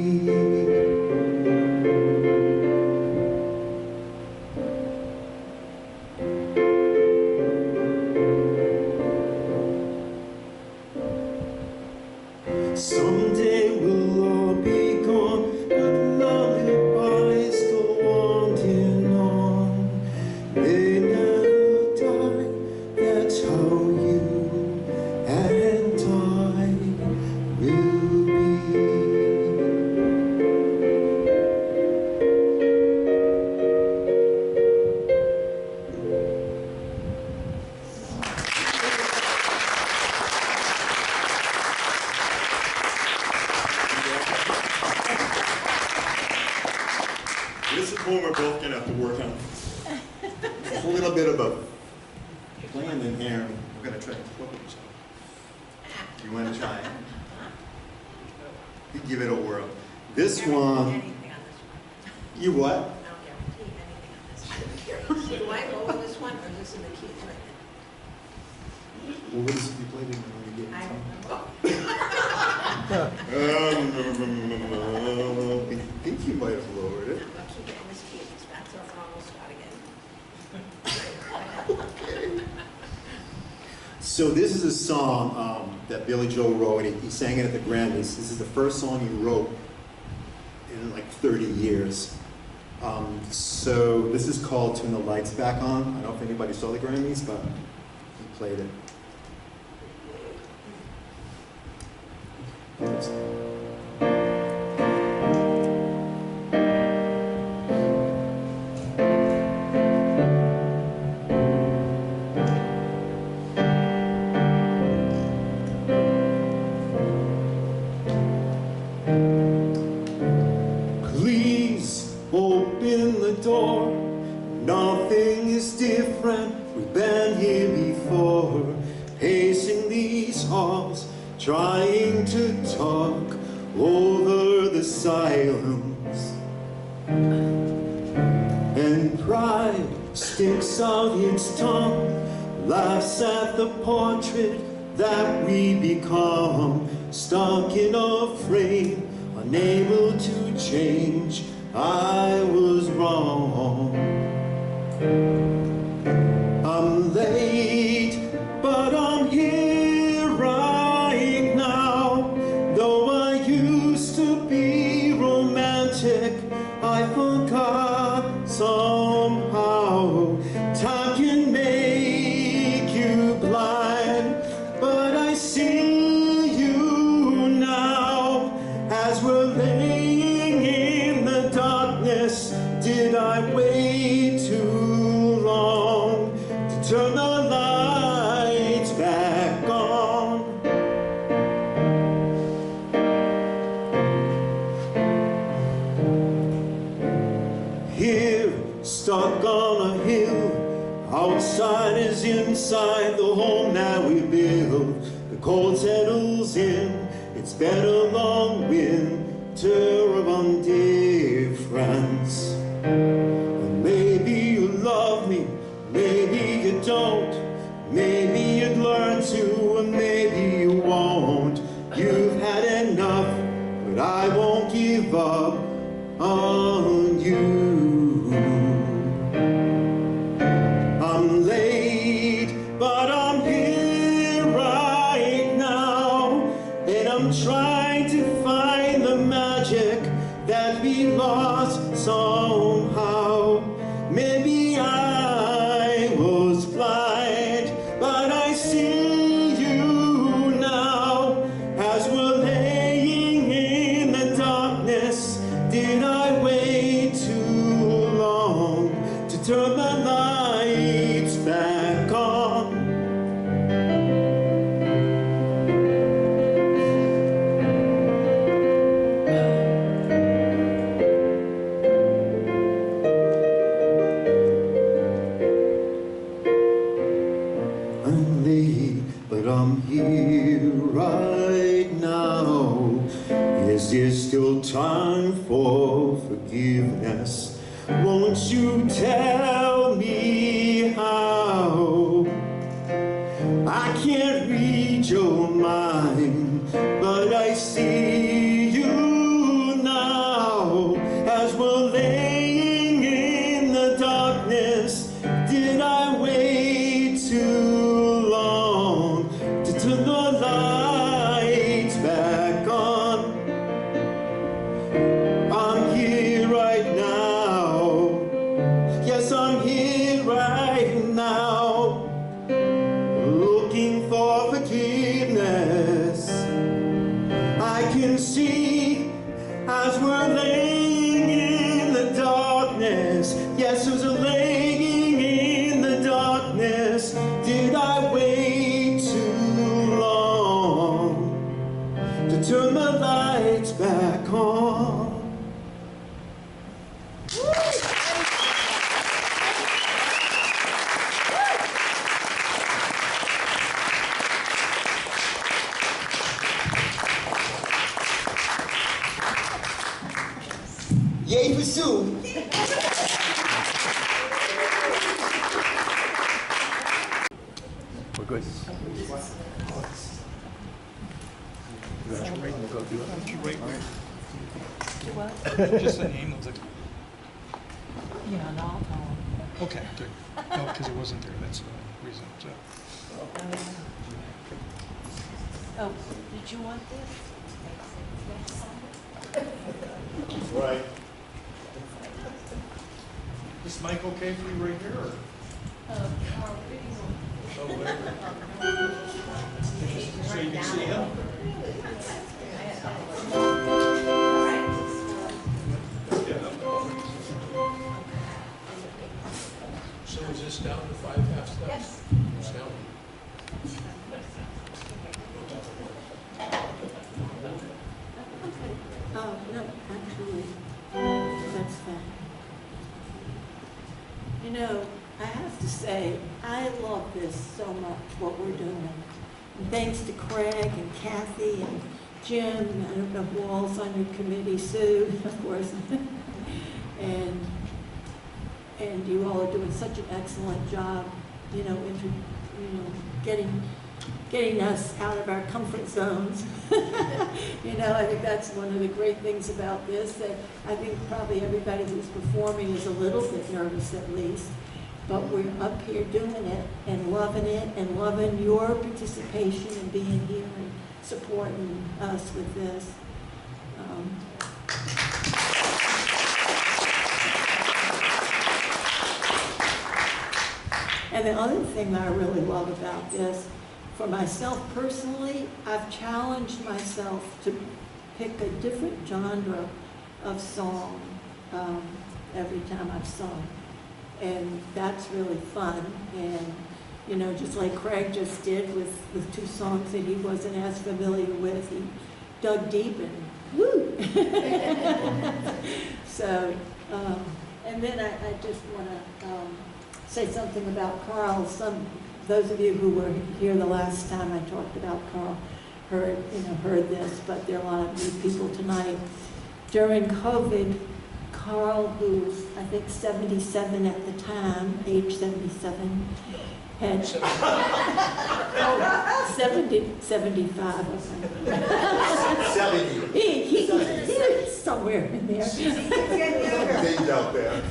Someday we'll all be gone, but lullabies go on and on. They never die, that's how you and I will be. This is one we're both gonna have to work on. There's a little bit of a plan in here. We're gonna try to flip it. You wanna try it? You give it a whirl. This one, you what? Do I roll this one, or is this in the keys right Well, what is it you played in when you get now? I think you might have lowered it. I'll keep it in this key, it's back to our normal spot again. So this is a song that Billy Joel wrote, and he sang it at the Grammys. This is the first song he wrote in like 30 years. So this is called Turn the Lights Back On. I don't know if anybody saw the Grammys, but he played it. Please open the door. Nothing is different. We've been here before, pacing these halls, trying to talk over the silence. And pride sticks out its tongue, laughs at the portrait that we become, stuck in a frame, unable to change. I was wrong. I'm late, but I'm here right now. Though I used to be romantic, I forgot somehow. Time can make you blind, but I see you now. As we're laying in the darkness, did I wait too long to turn the lights back on? Here, stuck on a hill, outside is inside the home that we build. The cold settles in, it's been a long winter of indifference. And maybe you love me, maybe you don't. Maybe you'd learn to, and maybe you won't. You've had enough, but I won't give up on you. I'm late, but I'm here right now, and I'm trying to find the magic that we lost somehow. Maybe I was blind, but I see you now. As we're laying in the darkness, did I wait too long to turn the lights back on? Is there still time for forgiveness? Won't you tell me how? I can't read your mind, but I see you now. As we're laying in the darkness, did I wait too long to turn the lights back on? I'm here right now. Yes, I'm here right now, looking for forgiveness. I can see as we're laying in the darkness. Yes, as we're laying in the darkness, did I wait too long to turn the lights back on? Yay for Sue. We're good. That's right. We'll go through it. Just the name of the. Yeah, no, I'll tell him. Okay, good. No, because it wasn't there. That's the reason. So. Oh, did you want this? Right. Is Mike okay for you right here? Or? Oh, whatever. So you can see him? So is this down to 5 half steps? Yes. It's down. Oh, no, actually, that's fine. You know, I have to say, I love this so much, what we're doing. And thanks to Craig and Kathy and Jim, I don't know who all's on your committee, Sue, of course. and you all are doing such an excellent job, getting us out of our comfort zones. I think that's one of the great things about this, that I think probably everybody who's performing is a little bit nervous at least, but we're up here doing it and loving your participation and being here and supporting us with this. And the other thing that I really love about this, for myself personally, I've challenged myself to pick a different genre of song every time I've sung. And that's really fun. And, just like Craig just did with 2 songs that he wasn't as familiar with, he dug deep and woo! So, and then I just want to say something about Carl. Those of you who were here the last time I talked about Carl heard this, but there are a lot of new people tonight. During COVID, Carl, who's I think 77 at the time, age 77, had 75. 70. He's somewhere in there. Things out there.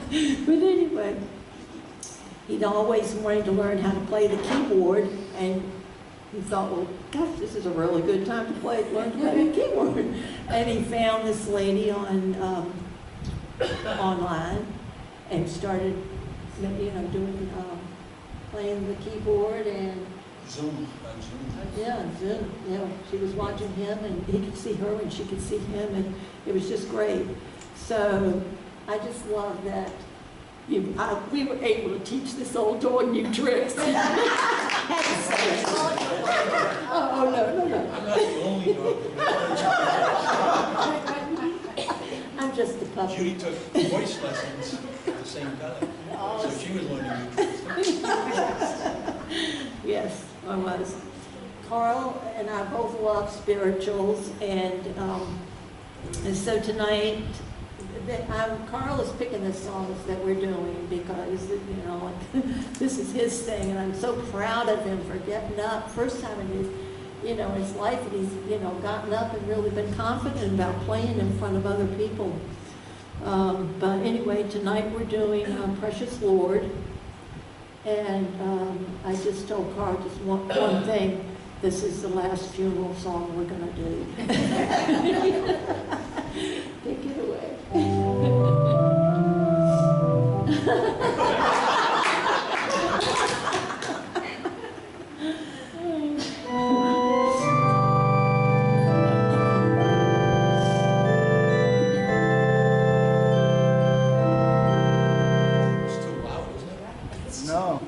But anyway, he'd always wanted to learn how to play the keyboard, and he thought, well, gosh, this is a really good time to learn to play the keyboard. And he found this lady on online and started, doing playing the keyboard and Zoom. yeah, Zoom. She was watching him, and he could see her, and she could see him, and it was just great. So I just love that. We were able to teach this old dog new tricks. Oh, no. I'm not the only dog. I'm just a puppy. Judy took voice lessons at the same time, so she was learning new tricks. Yes, I was. Carl and I both love spirituals, and so tonight, Carl is picking the songs that we're doing because, you know, this is his thing, and I'm so proud of him for getting up. First time in his, you know, his life, and he's, you know, gotten up and really been confident about playing in front of other people. But anyway, tonight we're doing Precious Lord, and I just told Carl just one thing. This is the last funeral song we're going to do. Take it away. No.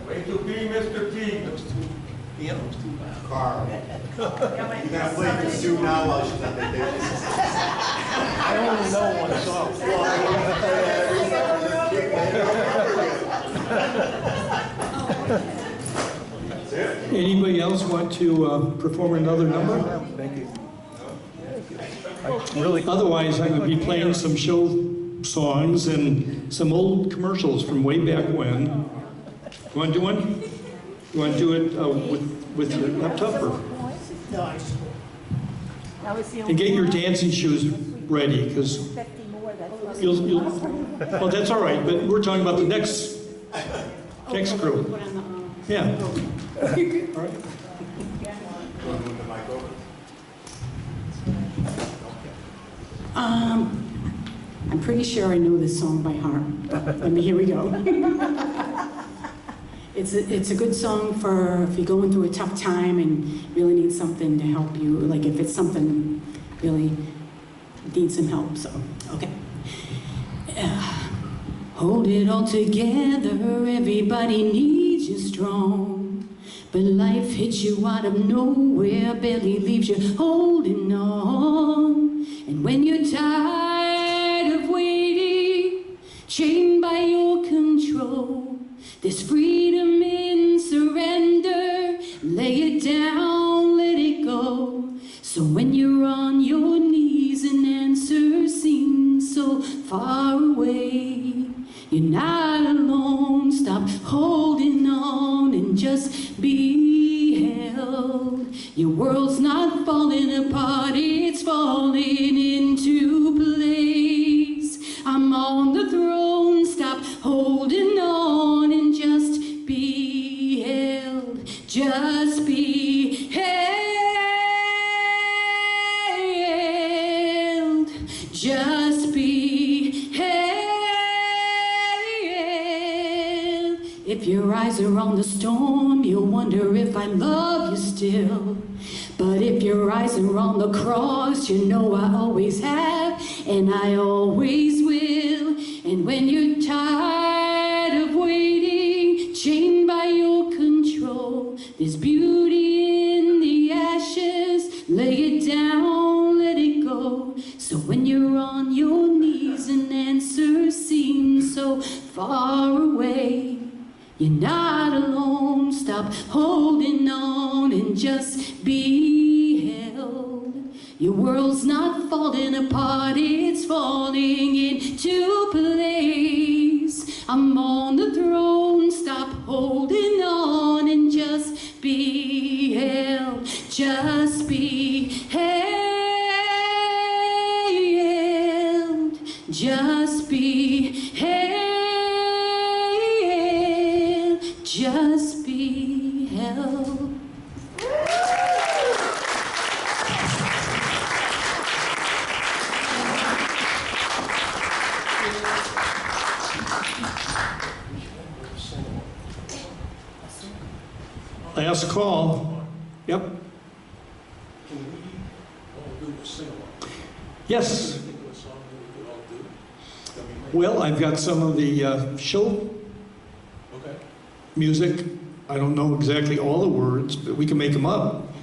Way to be, Mr. T. Piano's too loud. Carl, you're gonna play the suit now while she's on vacation. I only know one song. Anybody else want to perform another number? Thank you. Really. Otherwise, I'm going to be playing some show songs and some old commercials from way back when. You want to do one? You want to do it with your laptop? Or? And get your dancing shoes ready, because you'll. Well, that's all right. But we're talking about the next group. Yeah. All right. I'm pretty sure I know this song by heart, but here we go. It's a good song for if you're going through a tough time and really need something to help you, like if it's something really needs some help, so, okay. Hold it all together, everybody needs you strong. But life hits you out of nowhere, barely leaves you holding on. And when you're tired of waiting, chained by your control, there's freedom in surrender. Lay it down, let it go. So when you're on your knees and answers seem so far away, you're not alone. Stop holding on and just be held. Your world's not falling apart, it's falling into place. I'm on the throne, stop holding on and just be held. Just be held. Just be held. If your eyes are on the storm, you'll wonder if I love you still. But if your eyes are on the cross, you know I always have, and I always will. And when you're tired of waiting, chained by your control, there's beauty in the ashes. Lay it down, let it go. So when you're on your knees and answers seem so far away, you're not alone. Stop holding on and just be held. Your world's not falling apart, it's falling into place. I'm on the throne, stop holding on and just be held. Just be held. Just be held. Just be held. Last call. Yep. Can we all do a sing-along? Yes. Can we think of a song that we could all do? That we might- Well, I've got some of the show Okay. music. I don't know exactly all the words, but we can make them up.